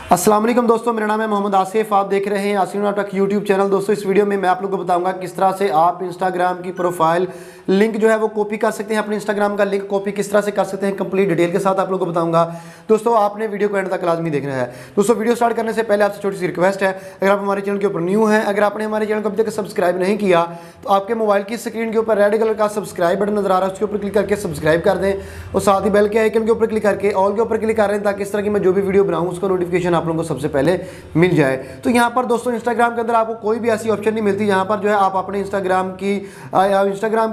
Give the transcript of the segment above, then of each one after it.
अस्सलाम वालेकुम दोस्तों, मेरा नाम है मोहम्मद आसिफ। आप देख रहे हैं आसिफ नाटक यूट्यूब चैनल। दोस्तों इस वीडियो में मैं आप लोगों को बताऊंगा किस तरह से आप इंस्टाग्राम की प्रोफाइल लिंक जो है वो कॉपी कर सकते हैं। अपने इंस्टाग्राम का लिंक कॉपी किस तरह से कर सकते हैं कंप्लीट डिटेल के साथ आप लोगों को बताऊंगा। दोस्तों आपने वीडियो को एंड तक लाजमी देखना है। दोस्तों वीडियो स्टार्ट करने से पहले आपसे छोटी सी रिक्वेस्ट है, अगर आप हमारे चैनल के ऊपर न्यू हैं, अगर आपने हमारे चैनल को अभी तक सब्सक्राइब नहीं किया तो आपके मोबाइल की स्क्रीन के ऊपर रेड कलर का सब्सक्राइब बटन नजर आ रहा है, उसके ऊपर क्लिक करके सब्सक्राइब कर दें और साथ ही बेल के आइकन के ऊपर क्लिक करके ऑल के ऊपर क्लिक कर रहे हैं ताकि इस तरह की मैं जो भी वीडियो बनाऊँ उसका नोटिफिकेशन आप लोगों को सबसे पहले मिल जाए। तो यहाँ पर दोस्तों इंस्टाग्राम के अंदर आपको कोई भी ऐसी ऑप्शन नहीं मिलती यहाँ पर जो है आप अपने इंस्टाग्राम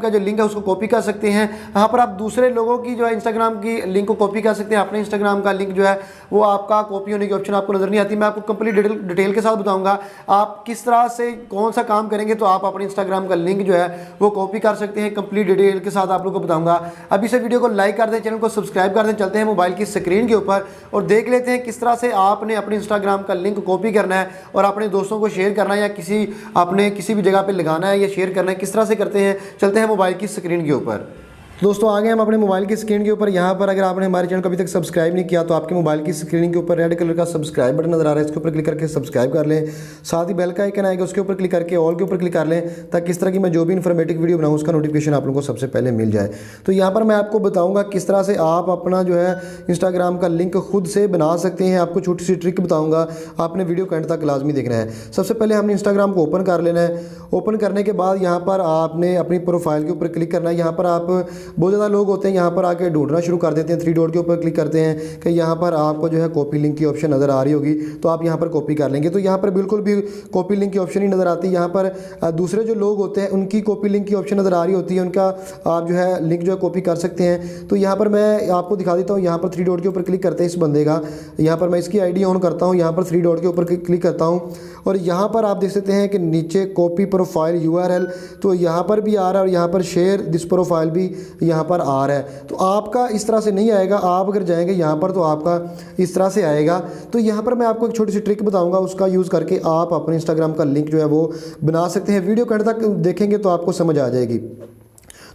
का जो लिंक है उसको कॉपी कर सकते हैं। यहाँ पर आप दूसरे लोगों की जो है इंस्टाग्राम की लिंक को कॉपी कर सकते हैं। अपने इंस्टाग्राम का लिंक जो है वो आपका कॉपी होने की ऑप्शन आपको नजर नहीं आती। मैं आपको कंप्लीट डिटेल के साथ बताऊंगा आप किस तरह से कौन सा काम करेंगे तो आप अपने इंस्टाग्राम का लिंक जो है वो कॉपी कर सकते हैं। कंप्लीट डिटेल के साथ आप लोगों को बताऊंगा। अभी से वीडियो को लाइक कर दें, चैनल को सब्सक्राइब कर दें। चलते हैं मोबाइल की स्क्रीन के ऊपर और देख लेते हैं किस तरह से आपने अपने इंस्टाग्राम का लिंक कॉपी करना है और अपने दोस्तों को शेयर करना है या किसी भी जगह पे लगाना है या शेयर करना है। किस तरह से करते हैं, चलते हैं मोबाइल की स्क्रीन के ऊपर। दोस्तों आगे हम अपने मोबाइल की स्क्रीन के ऊपर। यहाँ पर अगर आपने हमारे चैनल को अभी तक सब्सक्राइब नहीं किया तो आपके मोबाइल की स्क्रीन के ऊपर रेड कलर का सब्सक्राइब बटन नजर आ रहा है, इसके ऊपर क्लिक करके सब्सक्राइब कर लें। साथ ही बेल का आइकन आएगा, उसके ऊपर क्लिक करके ऑल के ऊपर क्लिक कर लें ताकि इस तरह की मैं जो भी इन्फॉर्मेटिव वीडियो बनाऊँ उसका नोटिफिकेशन आप लोगों को सबसे पहले मिल जाए। तो यहाँ पर मैं आपको बताऊँगा किस तरह से आप अपना जो है इंस्टाग्राम का लिंक खुद से बना सकते हैं। आपको छोटी सी ट्रिक बताऊँगा, आपने वीडियो को एंड तक लाजमी देखना है। सबसे पहले हमने इंस्टाग्राम को ओपन कर लेना है। ओपन करने के बाद यहाँ पर आपने अपनी प्रोफाइल के ऊपर क्लिक करना है। यहाँ पर आप बहुत ज़्यादा लोग होते हैं यहाँ पर आके ढूंढना शुरू कर देते हैं। 3 डॉट के ऊपर क्लिक करते हैं कि यहाँ पर आपको जो है कॉपी लिंक की ऑप्शन नज़र आ रही होगी तो आप यहाँ पर कॉपी कर लेंगे। तो यहाँ पर बिल्कुल भी कॉपी लिंक की ऑप्शन ही नज़र आती है। यहाँ पर दूसरे जो लोग होते हैं उनकी कॉपी लिंक की ऑप्शन नज़र आ रही होती है, उनका आप जो है लिंक जो है कॉपी कर सकते हैं। तो यहाँ पर मैं आपको दिखा देता हूँ। यहाँ पर 3 डॉट के ऊपर क्लिक करते हैं इस बंदे का। यहाँ पर मैं इसकी ID ऑन करता हूँ, यहाँ पर 3 डॉट के ऊपर क्लिक करता हूँ और यहाँ पर आप देख सकते हैं कि नीचे कॉपी प्रोफाइल URL तो यहाँ पर भी आ रहा है और यहाँ पर शेयर दिस प्रोफाइल भी यहाँ पर आ रहा है। तो आपका इस तरह से नहीं आएगा, आप अगर जाएंगे यहाँ पर तो आपका इस तरह से आएगा। तो यहाँ पर मैं आपको एक छोटी सी ट्रिक बताऊंगा, उसका यूज़ करके आप अपने इंस्टाग्राम का लिंक जो है वो बना सकते हैं। वीडियो के अंत तक देखेंगे तो आपको समझ आ जाएगी।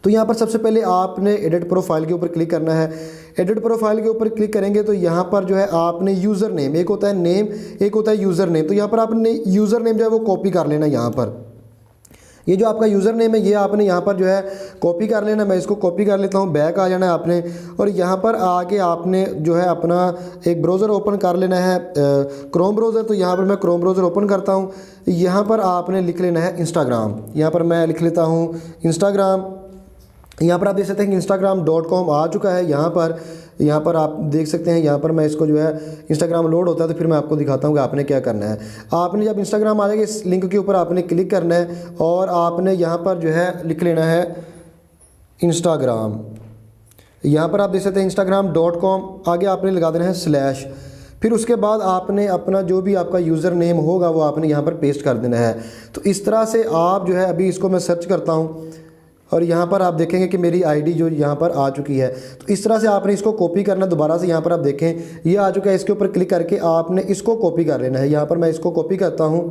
तो यहाँ पर सबसे पहले आपने एडिट प्रोफाइल के ऊपर क्लिक करना है। एडिट प्रोफाइल के ऊपर क्लिक करेंगे तो यहाँ पर जो है आपने यूज़र नेम, एक होता है नेम, एक होता है यूज़र नेम। तो यहाँ पर आपने यूज़र नेम जो है वो कॉपी कर लेना। यहाँ पर ये जो आपका यूज़र नेम है ये आपने यहाँ पर जो है कॉपी कर लेना। मैं इसको कॉपी कर लेता हूँ, बैक आ जाना है आपने और यहाँ पर आके आपने जो है अपना एक ब्राउज़र ओपन कर लेना है, क्रोम ब्राउज़र। तो यहाँ पर मैं क्रोम ब्राउज़र ओपन करता हूँ। यहाँ पर आपने लिख लेना है इंस्टाग्राम। यहाँ पर मैं लिख लेता हूँ इंस्टाग्राम। यहाँ पर आप देख सकते हैं कि instagram.com आ चुका है। यहाँ पर आप देख सकते हैं। यहाँ पर मैं इसको जो है इंस्टाग्राम लोड होता है तो फिर मैं आपको दिखाता हूँ कि आपने क्या करना है। आपने जब इंस्टाग्राम आ जाएगा इस लिंक के ऊपर आपने क्लिक करना है और आपने यहाँ पर जो है लिख लेना है इंस्टाग्राम। यहाँ पर आप देख सकते हैं instagram.com, आगे आपने लगा देना है स्लैश। फिर उसके बाद आपने अपना जो भी आपका यूज़र नेम होगा वो आपने यहाँ पर पेस्ट कर देना है। तो इस तरह से आप जो है, अभी इसको मैं सर्च करता हूँ और यहाँ पर आप देखेंगे कि मेरी ID जो यहाँ पर आ चुकी है। तो इस तरह से आपने इसको कॉपी करना। दोबारा से यहाँ पर आप देखें ये आ चुका है, इसके ऊपर क्लिक करके आपने इसको कॉपी कर लेना है। यहाँ पर मैं इसको कॉपी करता हूँ।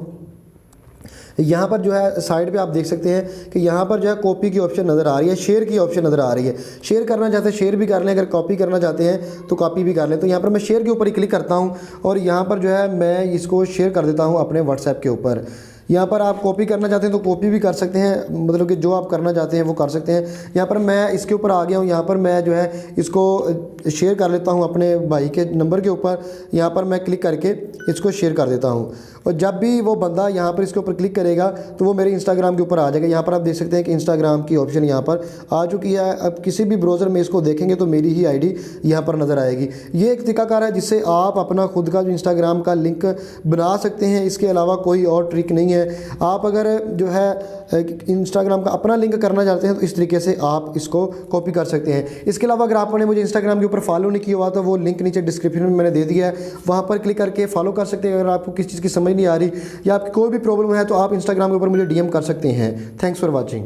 यहाँ पर जो है साइड पे आप देख सकते हैं कि यहाँ पर जो है कॉपी की ऑप्शन नज़र आ रही है, शेयर की ऑप्शन नज़र आ रही है। शेयर करना चाहते हैं शेयर भी कर लें, अगर कॉपी करना चाहते हैं तो कॉपी भी कर लें। तो यहाँ पर मैं शेयर के ऊपर ही क्लिक करता हूँ और यहाँ पर जो है मैं इसको शेयर कर देता हूँ अपने व्हाट्सएप के ऊपर। यहाँ पर आप कॉपी करना चाहते हैं तो कॉपी भी कर सकते हैं, मतलब कि जो आप करना चाहते हैं वो कर सकते हैं। यहाँ पर मैं इसके ऊपर आ गया हूँ। यहाँ पर मैं जो है इसको शेयर कर लेता हूँ अपने भाई के नंबर के ऊपर। यहाँ पर मैं क्लिक करके इसको शेयर कर देता हूँ और जब भी वो बंदा यहाँ पर इसके ऊपर क्लिक करेगा तो वो मेरे इंस्टाग्राम के ऊपर आ जाएगा। यहाँ पर आप देख सकते हैं कि इंस्टाग्राम की ऑप्शन यहाँ पर आ चुकी है। अब किसी भी ब्राउज़र में इसको देखेंगे तो मेरी ही ID यहाँ पर नज़र आएगी। ये एक तरीकाकार है जिससे आप अपना खुद का जो इंस्टाग्राम का लिंक बना सकते हैं। इसके अलावा कोई और ट्रिक नहीं है। आप अगर जो है इंस्टाग्राम का अपना लिंक करना चाहते हैं तो इस तरीके से आप इसको कॉपी कर सकते हैं। इसके अलावा अगर आपने मुझे इंस्टाग्राम के ऊपर फॉलो नहीं किया हुआ तो वो लिंक नीचे डिस्क्रिप्शन में मैंने दे दिया है, वहाँ पर क्लिक करके फॉलो कर सकते हैं। अगर आपको किस चीज़ की समझ नहीं आ रही या आपकी कोई भी प्रॉब्लम है तो आप इंस्टाग्राम के ऊपर मुझे DM कर सकते हैं। Thanks for watching.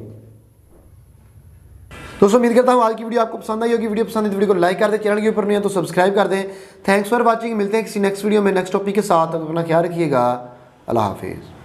दोस्तों उम्मीद करता हूँ आज की वीडियो आपको पसंद आई होगी। वीडियो पसंद है तो वीडियो को लाइक कर दें, चैनल के ऊपर नहीं है तो सब्सक्राइब कर दें। Thanks for watching. मिलते हैं किसी नेक्स्ट वीडियो में नेक्स्ट टॉपिक के साथ। अपना ख्याल रखिएगा। अल्लाह हाफिज़।